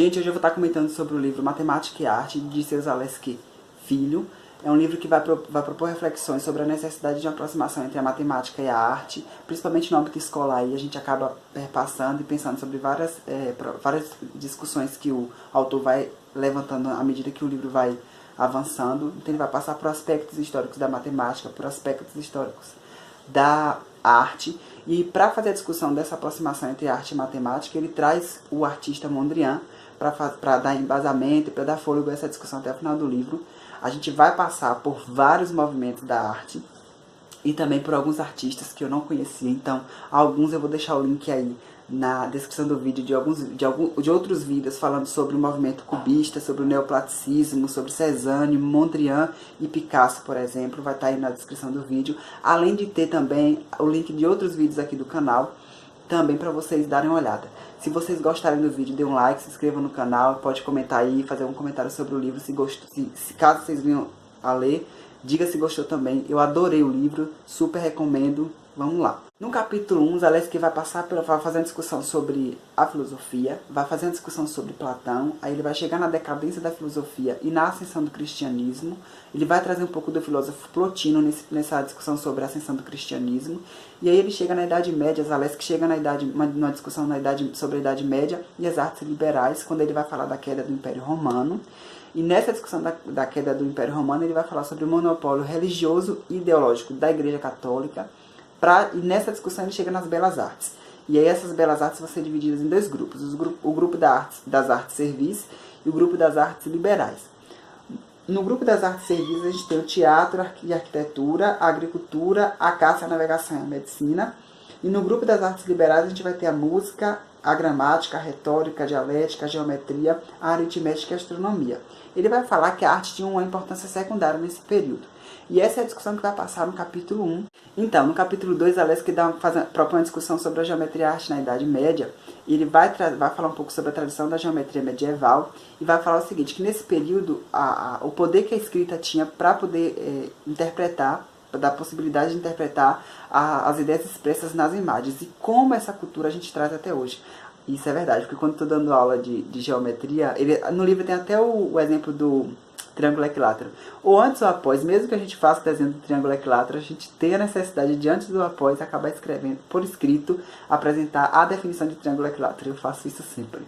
Gente, hoje eu vou estar comentando sobre o livro Matemática e Arte, de Seu Zaleski Filho. É um livro que vai propor reflexões sobre a necessidade de uma aproximação entre a matemática e a arte, principalmente no âmbito escolar. E a gente acaba perpassando e pensando sobre várias discussões que o autor vai levantando à medida que o livro vai avançando. Então ele vai passar por aspectos históricos da matemática, por aspectos históricos da arte. E para fazer a discussão dessa aproximação entre arte e matemática, ele traz o artista Mondrian para dar embasamento e para dar fôlego a essa discussão até o final do livro. A gente vai passar por vários movimentos da arte e também por alguns artistas que eu não conhecia. Então, alguns eu vou deixar o link aí na descrição do vídeo de outros vídeos falando sobre o movimento cubista, sobre o neoclassicismo, sobre Cézanne, Mondrian e Picasso, por exemplo. Vai estar aí na descrição do vídeo. Além de ter também o link de outros vídeos aqui do canal, também para vocês darem uma olhada. Se vocês gostarem do vídeo, dê um like, se inscrevam no canal, pode comentar aí, fazer um comentário sobre o livro, se caso vocês venham a ler, diga se gostou também. Eu adorei o livro, super recomendo. Vamos lá. No capítulo 1, Zaleski vai fazer uma discussão sobre a filosofia, vai fazer uma discussão sobre Platão, aí ele vai chegar na decadência da filosofia e na ascensão do cristianismo. Ele vai trazer um pouco do filósofo Plotino nessa discussão sobre a ascensão do cristianismo. E aí ele chega na Idade Média, Zaleski chega numa discussão sobre a Idade Média e as artes liberais, quando ele vai falar da queda do Império Romano. E nessa discussão da queda do Império Romano, ele vai falar sobre o monopólio religioso e ideológico da Igreja Católica. E nessa discussão ele chega nas belas artes. E aí essas belas artes vão ser divididas em dois grupos. O grupo das artes servis e o grupo das artes liberais. No grupo das artes servis a gente tem o teatro e a arquitetura, a agricultura, a caça, a navegação e a medicina. E no grupo das artes liberais a gente vai ter a música, a gramática, a retórica, a dialética, a geometria, a aritmética e a astronomia. Ele vai falar que a arte tinha uma importância secundária nesse período. E essa é a discussão que vai passar no capítulo 1. Então, no capítulo 2, Zaleski propõe uma discussão sobre a geometria e a arte na Idade Média. E ele vai falar um pouco sobre a tradição da geometria medieval. E vai falar o seguinte, que nesse período, o poder que a escrita tinha para poder interpretar, da possibilidade de interpretar as ideias expressas nas imagens. E como essa cultura a gente traz até hoje. Isso é verdade, porque quando estou dando aula de geometria, no livro tem até o exemplo do triângulo equilátero. Ou antes ou após, mesmo que a gente faça o desenho do triângulo equilátero, a gente tem a necessidade de antes ou após acabar escrevendo por escrito, apresentar a definição de triângulo equilátero. Eu faço isso sempre.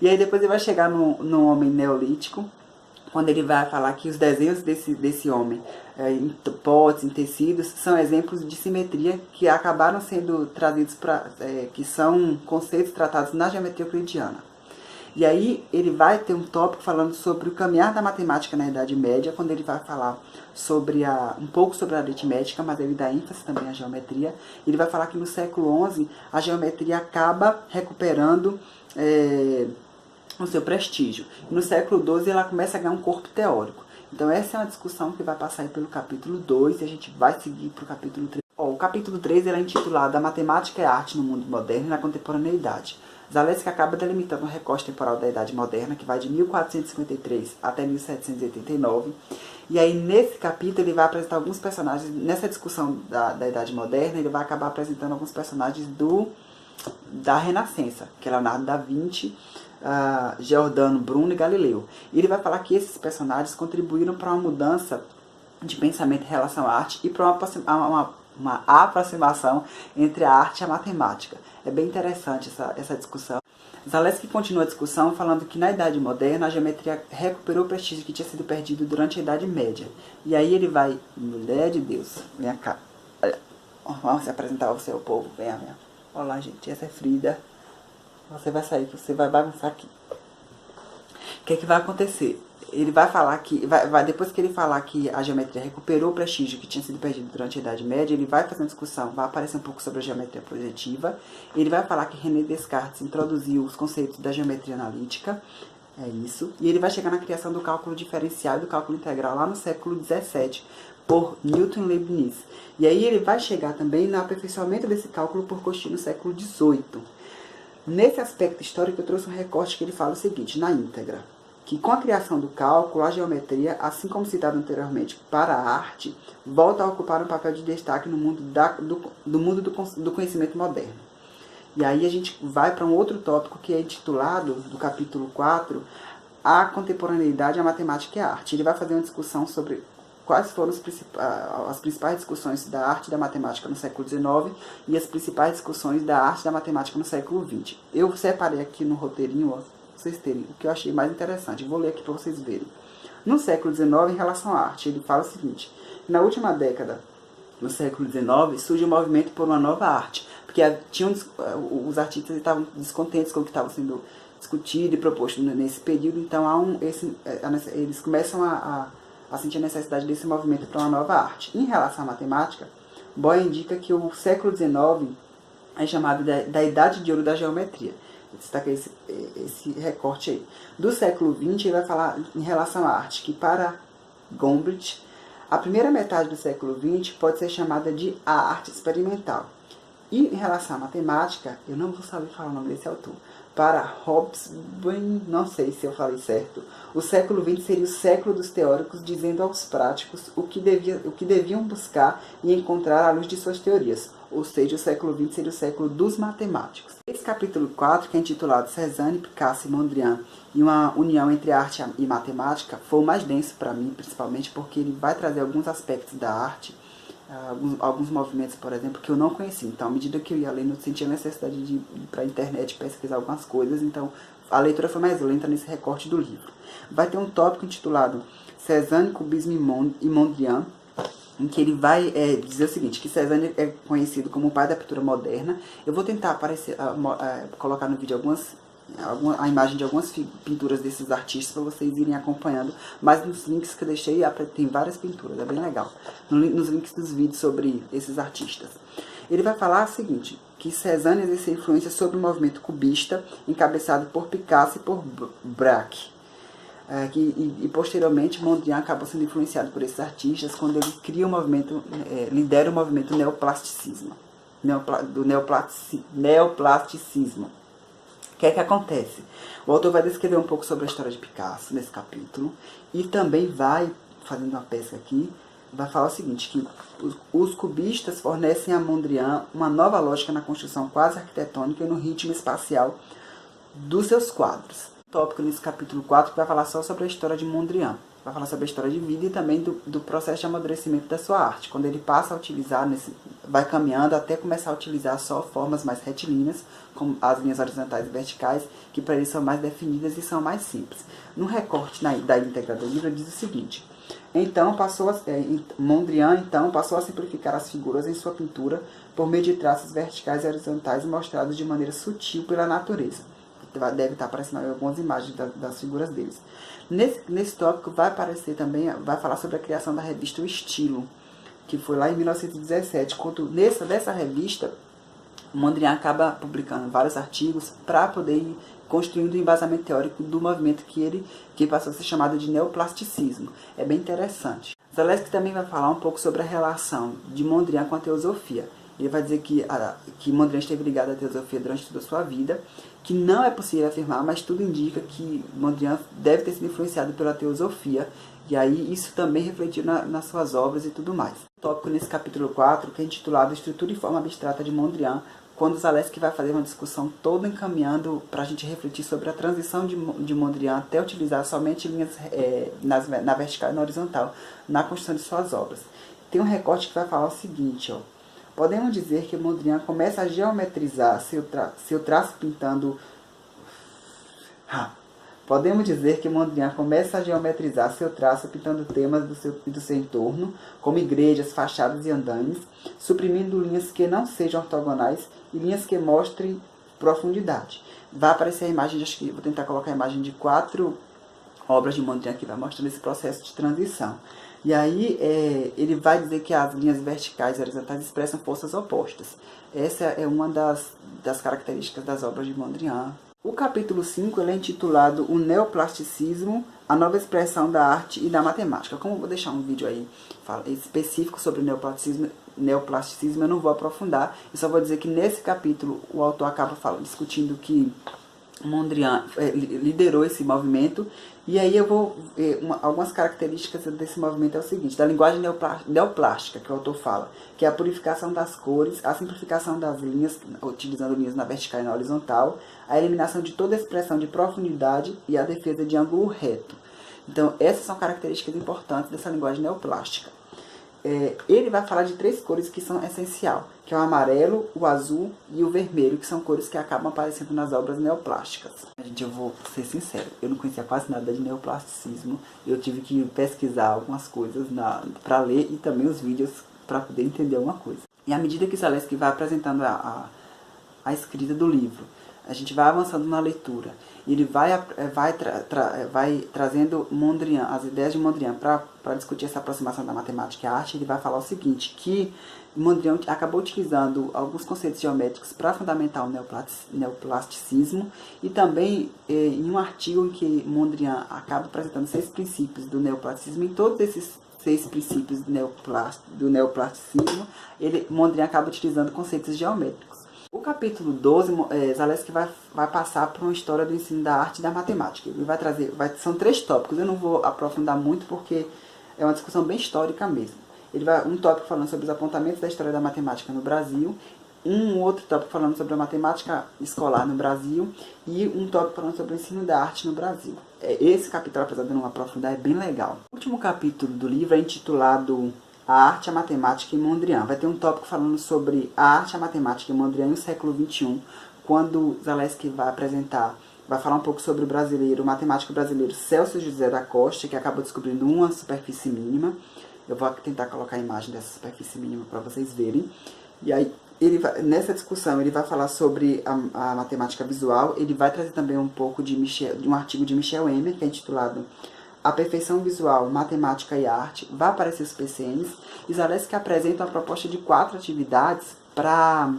E aí depois ele vai chegar no homem neolítico, quando ele vai falar que os desenhos desse homem em potes, em tecidos, são exemplos de simetria que acabaram sendo trazidos que são conceitos tratados na geometria euclidiana. E aí ele vai ter um tópico falando sobre o caminhar da matemática na Idade Média, quando ele vai falar um pouco sobre a aritmética, mas ele dá ênfase também à geometria. Ele vai falar que no século XI a geometria acaba recuperando o seu prestígio. E no século XII ela começa a ganhar um corpo teórico. Então essa é uma discussão que vai passar aí pelo capítulo 2 e a gente vai seguir para o capítulo 3. O capítulo 3 é intitulado A Matemática e a Arte no Mundo Moderno e na Contemporaneidade. Zaleski acaba delimitando um recorte temporal da Idade Moderna, que vai de 1453 até 1789. E aí, nesse capítulo, ele vai apresentar alguns personagens. Nessa discussão da Idade Moderna, ele vai acabar apresentando alguns personagens da Renascença, que é Leonardo da Vinci, Giordano Bruno e Galileu. E ele vai falar que esses personagens contribuíram para uma mudança de pensamento em relação à arte e para uma aproximação entre a arte e a matemática. É bem interessante essa discussão. Zaleski continua a discussão falando que na Idade Moderna a geometria recuperou o prestígio que tinha sido perdido durante a Idade Média. E aí ele vai, mulher de Deus, vem cá, olha, vamos se apresentar ao seu povo, venha. Olá gente, essa é Frida, você vai sair, você vai bagunçar aqui. O que é que vai acontecer? Ele vai falar que, depois que ele falar que a geometria recuperou o prestígio que tinha sido perdido durante a Idade Média, ele vai fazer uma discussão, vai aparecer um pouco sobre a geometria projetiva. Ele vai falar que René Descartes introduziu os conceitos da geometria analítica, é isso. E ele vai chegar na criação do cálculo diferencial e do cálculo integral lá no século XVII, por Newton e Leibniz. E aí ele vai chegar também no aperfeiçoamento desse cálculo por Cauchy no século XVIII. Nesse aspecto histórico eu trouxe um recorte que ele fala o seguinte, na íntegra, que com a criação do cálculo, a geometria, assim como citado anteriormente para a arte, volta a ocupar um papel de destaque no mundo do conhecimento moderno. E aí a gente vai para um outro tópico que é intitulado, do capítulo 4, A Contemporaneidade, a Matemática e a Arte. Ele vai fazer uma discussão sobre quais foram as principais discussões da arte e da matemática no século XIX e as principais discussões da arte e da matemática no século XX. Eu separei aqui no roteirinho, ó, pra vocês terem o que eu achei mais interessante. Vou ler aqui para vocês verem. No século XIX, em relação à arte, ele fala o seguinte: na última década do século XIX, surge um movimento por uma nova arte, porque os artistas estavam descontentes com o que estava sendo discutido e proposto nesse período, então eles começam a sentir a necessidade desse movimento para uma nova arte. Em relação à matemática, Boyle indica que o século XIX é chamado da Idade de Ouro da Geometria. Eu destaquei esse recorte aí. Do século XX, ele vai falar em relação à arte, que para Gombrich, a primeira metade do século XX pode ser chamada de a arte experimental. E em relação à matemática, eu não vou saber falar o nome desse autor. Para Hobsbawm, não sei se eu falei certo, o século XX seria o século dos teóricos, dizendo aos práticos o que deviam buscar e encontrar à luz de suas teorias. Ou seja, o século XX seria o século dos matemáticos. Esse capítulo 4, que é intitulado Cézanne, Picasso e Mondrian, e uma união entre arte e matemática, foi o mais denso para mim, principalmente porque ele vai trazer alguns aspectos da arte, alguns movimentos, por exemplo, que eu não conhecia. Então, à medida que eu ia lendo, eu sentia a necessidade de ir para a internet pesquisar algumas coisas. Então, a leitura foi mais lenta nesse recorte do livro. Vai ter um tópico intitulado Cézanne, Cubismo e Mondrian, em que ele vai dizer o seguinte, que Cézanne é conhecido como o pai da pintura moderna. Eu vou tentar colocar no vídeo a imagem de algumas pinturas desses artistas para vocês irem acompanhando, mas nos links que eu deixei tem várias pinturas, é bem legal, nos links dos vídeos sobre esses artistas. Ele vai falar o seguinte, que Cézanne exerceu influência sobre o movimento cubista, encabeçado por Picasso e por Braque. E posteriormente Mondrian acabou sendo influenciado por esses artistas quando ele cria o movimento, lidera o movimento neoplasticismo. Neoplasticismo. O que é que acontece? O autor vai descrever um pouco sobre a história de Picasso nesse capítulo e também vai, fazendo uma pesca aqui, vai falar o seguinte, que os cubistas fornecem a Mondrian uma nova lógica na construção quase arquitetônica e no ritmo espacial dos seus quadros. Tópico nesse capítulo 4 que vai falar só sobre a história de Mondrian. Vai falar sobre a história de vida e também do processo de amadurecimento da sua arte. Quando ele passa a utilizar, vai caminhando até começar a utilizar só formas mais retilíneas, como as linhas horizontais e verticais, que para ele são mais definidas e são mais simples. No recorte da íntegra do livro, diz o seguinte: Mondrian então passou a simplificar as figuras em sua pintura por meio de traços verticais e horizontais mostrados de maneira sutil pela natureza. Deve estar aparecendo algumas imagens das figuras deles. Nesse tópico vai aparecer também, vai falar sobre a criação da revista O Estilo, que foi lá em 1917. Nessa revista, Mondrian acaba publicando vários artigos para poder ir construindo o embasamento teórico do movimento que passou a ser chamado de neoplasticismo. É bem interessante. Zaleski também vai falar um pouco sobre a relação de Mondrian com a teosofia. Ele vai dizer que Mondrian esteve ligado à teosofia durante toda a sua vida, que não é possível afirmar, mas tudo indica que Mondrian deve ter sido influenciado pela teosofia, e aí isso também refletiu nas suas obras e tudo mais. O tópico nesse capítulo 4, que é intitulado Estrutura e Forma Abstrata de Mondrian, quando Zaleski vai fazer uma discussão toda encaminhando para a gente refletir sobre a transição de Mondrian até utilizar somente linhas na vertical e na horizontal na construção de suas obras. Tem um recorte que vai falar o seguinte, ó. Podemos dizer que Mondrian começa a geometrizar seu traço pintando... Podemos dizer que Mondrian começa a geometrizar seu traço pintando temas do seu entorno, como igrejas, fachadas e andaimes, suprimindo linhas que não sejam ortogonais e linhas que mostrem profundidade. Vai aparecer a imagem, acho que vou tentar colocar a imagem de 4 obras de Mondrian que vai mostrando esse processo de transição. E aí ele vai dizer que as linhas verticais e horizontais expressam forças opostas. Essa é uma das características das obras de Mondrian. O capítulo 5 ele é intitulado O Neoplasticismo, a nova expressão da arte e da matemática. Como eu vou deixar um vídeo aí específico sobre o neoplasticismo, eu não vou aprofundar. Eu só vou dizer que nesse capítulo o autor acaba discutindo que Mondrian liderou esse movimento. E aí eu vou algumas características desse movimento é o seguinte: da linguagem neoplástica, que o autor fala, que é a purificação das cores, a simplificação das linhas, utilizando linhas na vertical e na horizontal, a eliminação de toda expressão de profundidade e a defesa de ângulo reto. Então essas são características importantes dessa linguagem neoplástica. Ele vai falar de 3 cores que são essenciais, que é o amarelo, o azul e o vermelho, que são cores que acabam aparecendo nas obras neoplásticas. Gente, eu vou ser sincero, eu não conhecia quase nada de neoplasticismo, eu tive que pesquisar algumas coisas para ler e também os vídeos para poder entender alguma coisa. E à medida que Zaleski vai apresentando a escrita do livro, a gente vai avançando na leitura, e ele vai trazendo Mondrian, as ideias de Mondrian para discutir essa aproximação da matemática e a arte. Ele vai falar o seguinte, que Mondrian acabou utilizando alguns conceitos geométricos para fundamentar o neoplasticismo, e também em um artigo em que Mondrian acaba apresentando 6 princípios do neoplasticismo. Em todos esses 6 princípios do neoplasticismo, Mondrian acaba utilizando conceitos geométricos. O capítulo 12, Zaleski vai passar por uma história do ensino da arte e da matemática. Ele vai trazer, são 3 tópicos, eu não vou aprofundar muito porque é uma discussão bem histórica mesmo. Ele vai um tópico falando sobre os apontamentos da história da matemática no Brasil, um outro tópico falando sobre a matemática escolar no Brasil e um tópico falando sobre o ensino da arte no Brasil. Esse capítulo, apesar de não aprofundar, é bem legal. O último capítulo do livro é intitulado A Arte, a Matemática e Mondrian. Vai ter um tópico falando sobre a arte, a matemática e Mondrian no século XXI, quando Zaleski vai falar um pouco sobre o brasileiro, o matemático brasileiro Celso José da Costa, que acabou descobrindo uma superfície mínima. Eu vou tentar colocar a imagem dessa superfície mínima para vocês verem. E aí, nessa discussão, ele vai falar sobre a matemática visual. Ele vai trazer também um pouco de um artigo de Michel Emer, que é intitulado A Perfeição Visual, Matemática e Arte. Vai aparecer os PCNs. E Zaleski apresenta uma proposta de 4 atividades para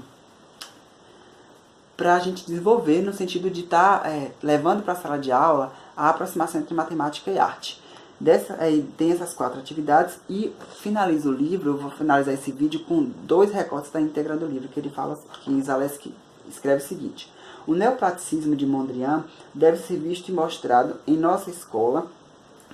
a gente desenvolver, no sentido de estar levando para a sala de aula a aproximação entre matemática e arte. Tem essas 4 atividades e finaliza o livro. Eu vou finalizar esse vídeo com 2 recortes da íntegra do livro, que ele fala, que Zaleski escreve o seguinte: o neoplasticismo de Mondrian deve ser visto e mostrado em nossa escola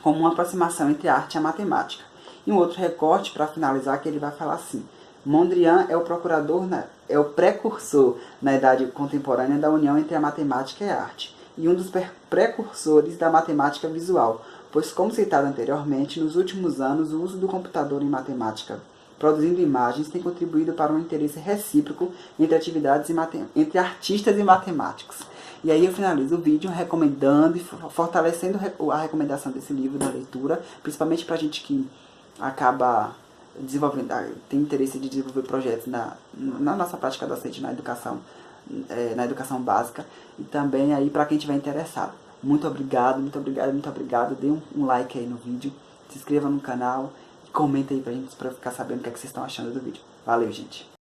como uma aproximação entre a arte e a matemática. E um outro recorte, para finalizar, que ele vai falar assim: Mondrian é o precursor na idade contemporânea da união entre a matemática e a arte, e um dos precursores da matemática visual, pois, como citado anteriormente, nos últimos anos o uso do computador em matemática, produzindo imagens, tem contribuído para um interesse recíproco entre artistas e matemáticos. E aí eu finalizo o vídeo recomendando e fortalecendo a recomendação desse livro da leitura, principalmente para a gente que acaba desenvolvendo, tem interesse de desenvolver projetos na nossa prática docente na educação básica, e também aí para quem estiver interessado. Muito obrigado, muito obrigado, muito obrigado. Dê um like aí no vídeo, se inscreva no canal e comenta aí pra gente, pra eu ficar sabendo o que, é que vocês estão achando do vídeo. Valeu, gente!